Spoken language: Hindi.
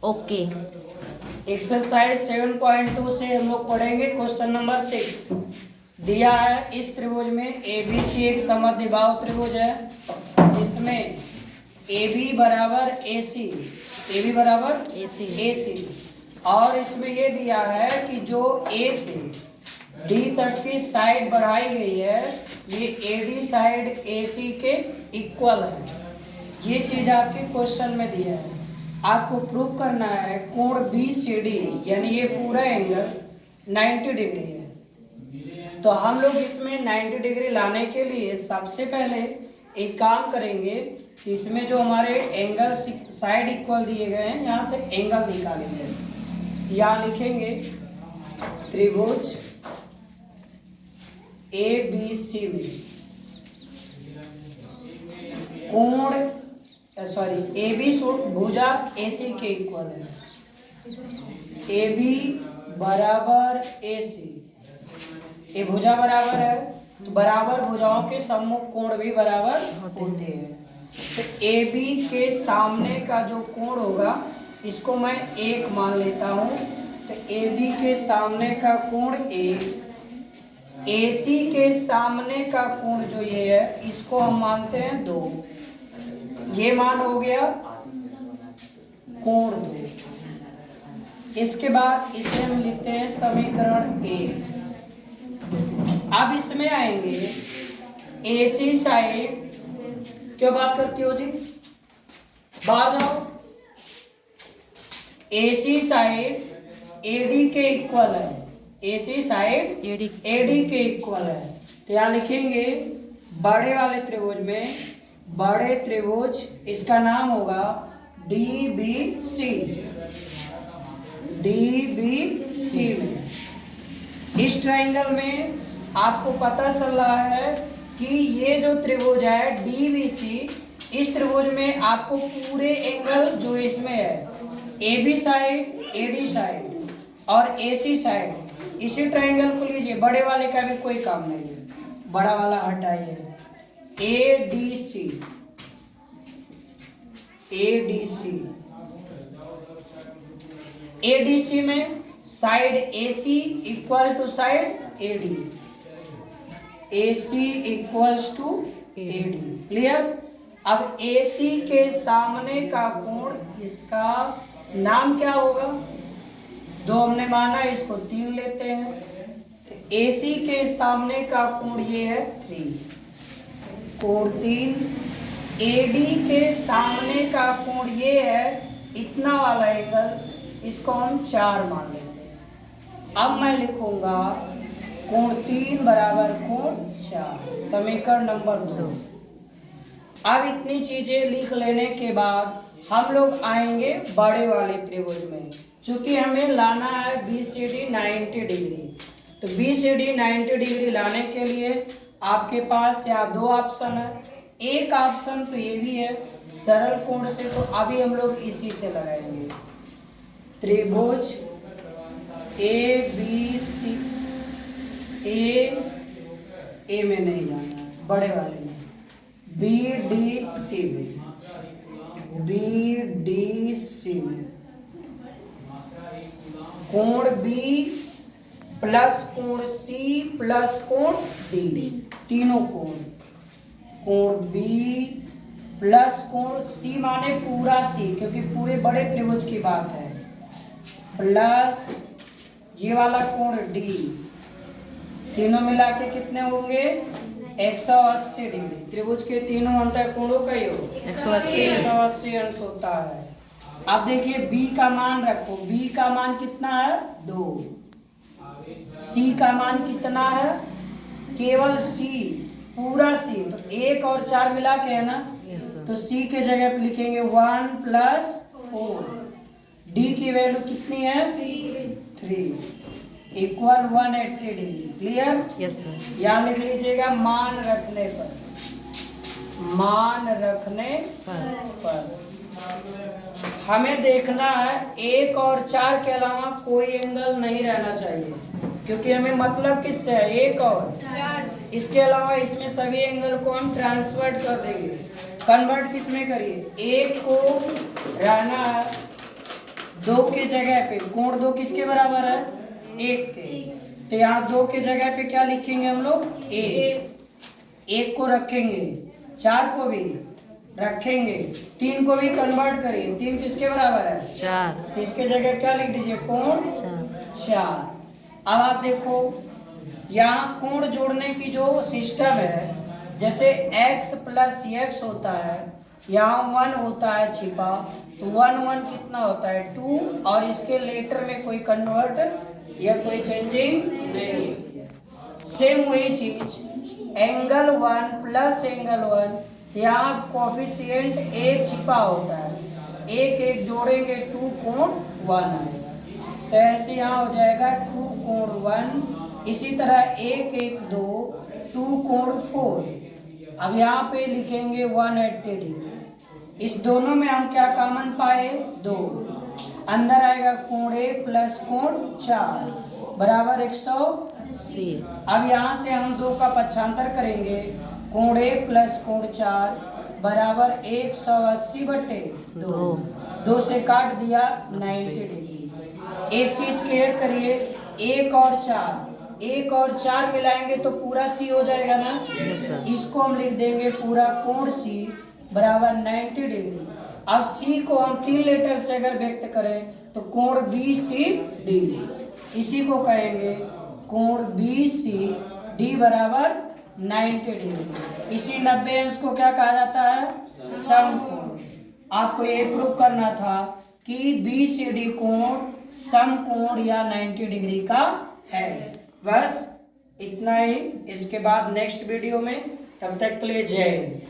ओके। एक्सरसाइज 7.2 से हम लोग पढ़ेंगे क्वेश्चन नंबर 6। दिया है इस त्रिभुज में ABC एक समद्विबाहु त्रिभुज है जिसमें AB बराबर AC, AB बराबर AC और इसमें ये दिया है कि जो A से D तक की साइड बढ़ाई गई है ये AD साइड AC के इक्वल है। ये चीज आपके क्वेश्चन में दिया है। आपको प्रूव करना है कोण BCD यानी ये पूरा एंगल 90 डिग्री है। तो हम लोग इसमें 90 डिग्री लाने के लिए सबसे पहले एक काम करेंगे कि इसमें जो हमारे एंगल साइड इक्वल दिए गए हैं यहाँ से एंगल निकालेंगे। यहाँ लिखेंगे त्रिभुज ABC में कोण AB भुजा AC के इक्वल है। AB बराबर AC, ये भुजा बराबर है तो बराबर भुजाओं के सम्मुख कोण भी बराबर होते हैं। तो AB के सामने का जो कोण होगा इसको मैं 1 मान लेता हूँ। तो AB के सामने का कोण 1, AC के सामने का कोण जो ये है इसको हम मानते हैं 2। ये मान हो गया कोण 2। इसके बाद इसे हम लिखते हैं समीकरण 1। अब इसमें आएंगे AC साइड, क्यों बात करती हो जी, बाहर जाओ। AC साइड AD के इक्वल है, AC साइड AD के इक्वल है। तो यहाँ लिखेंगे बड़े वाले त्रिभुज में, बड़े त्रिभुज इसका नाम होगा DBC। DBC में इस ट्रायंगल में आपको पता चल रहा है कि ये जो त्रिभुज है DBC, इस त्रिभुज में आपको पूरे एंगल जो इसमें है AB साइड, AD साइड और AC साइड, इसी ट्रायंगल को लीजिए। बड़े वाले का भी कोई काम नहीं है, बड़ा वाला हटाइए। ADC में side AC equal to side AD, AC equals to AD। Clear. अब AC के सामने का कोण, इसका नाम क्या होगा, 2 हमने माना, इसको 3 लेते हैं। तो AC के सामने का कोण ये है 3, कोण 3। AD के सामने का कोण ये है इतना वाला एंगल, इसको हम 4 मान लेते हैं। अब मैं लिखूंगा कोण 3 बराबर कोण 4, समीकरण नंबर 2। अब इतनी चीजें लिख लेने के बाद हम लोग आएंगे बड़े वाले त्रिभुज में। चूंकि हमें लाना है BCD 90 डिग्री, तो BCD 90 डिग्री लाने के लिए आपके पास यहाँ 2 ऑप्शन है। एक ऑप्शन तो ये भी है सरल कोण से, तो अभी हम लोग इसी से लगाएंगे। त्रिभुज ABC, A में नहीं जाना है, बड़े वाले में। BDC में कोण B प्लस कोण C प्लस कोण D, तीनों कोण B प्लस कोण C माने पूरा C, क्योंकि पूरे बड़े त्रिभुज की बात है, प्लस ये वाला कोण D, तीनों मिला के कितने होंगे 180 डिग्री। त्रिभुज के तीनों अंतर कोणों का योग 180 अंश होता है। अब देखिए B का मान रखो, B का मान कितना है 2, C का मान कितना है, केवल C, पूरा C, तो 1 और 4 मिला के है ना, तो C के जगह पे लिखेंगे 1 प्लस 4। D की वैल्यू कितनी है 3 equal 180 degree. Clear. Yes sir. यहाँ लिख लीजिएगा मान रखने पर, मान रखने पर हमें देखना है 1 और 4 के अलावा कोई एंगल नहीं रहना चाहिए, क्योंकि हमें मतलब किससे है 1 और 4। इसके अलावा इसमें सभी एंगल को हम ट्रांसफर कर देंगे। कन्वर्ट किस में करिए, 1 को रहना है 2 के जगह पे कोण 2 किसके बराबर है? 1 के। तो यहाँ 2 के जगह पे क्या लिखेंगे हम लोग? 1 को रखेंगे, 4 को भी रखेंगे, 3 को भी कन्वर्ट करिए। 3 किसके बराबर है? 4। तो इसके जगह क्या लिख दीजिए? कोण 4। अब आप देखो यहाँ कोण जोड़ने की जो सिस्टम है, जैसे x प्लस x होता है, यहाँ 1 होता है छिपा, तो 1 कितना होता है? 2, और इसके लेटर में कोई कन्वर्ट या कोई चेंजिंग नहीं। सेम वही चीज एंगल 1 प्लस एंगल 1, यहाँ कोफिशिएंट 1 छिपा होता है, 1 जोड़ेंगे 2 कोण 1 आएगा। तो ऐसे यहाँ हो जाएगा 2 कोण 1। इसी तरह 1 1 2 2 कोण 4। अब यहाँ पे लिखेंगे 180 डिग्री। इस दोनों में हम क्या कॉमन पाए? 2। अंदर आएगा कोण A प्लस कोण 4 बराबर 180। अब यहाँ से हम 2 का पक्षांतर करेंगे, कोण A प्लस कोण 4 बराबर 180/2। 2 से काट दिया 90 डिग्री। एक चीज क्लियर करिए, 1 और 4 मिलाएंगे तो पूरा C हो जाएगा ना? इसको हम लिख देंगे पूरा कोण C बराबर 90 डिग्री। अब C को हम 3 लेटर से अगर व्यक्त करें तो कोण BCD, इसी को कहेंगे कोण BCD बराबर 90 डिग्री। इसी 90 अंश को क्या कहा जाता है? समकोण। आपको ये प्रूव करना था कि BCD कोण समकोण या 90 डिग्री का है। बस इतना ही। इसके बाद नेक्स्ट वीडियो में, तब तक के लिए जय हिंद।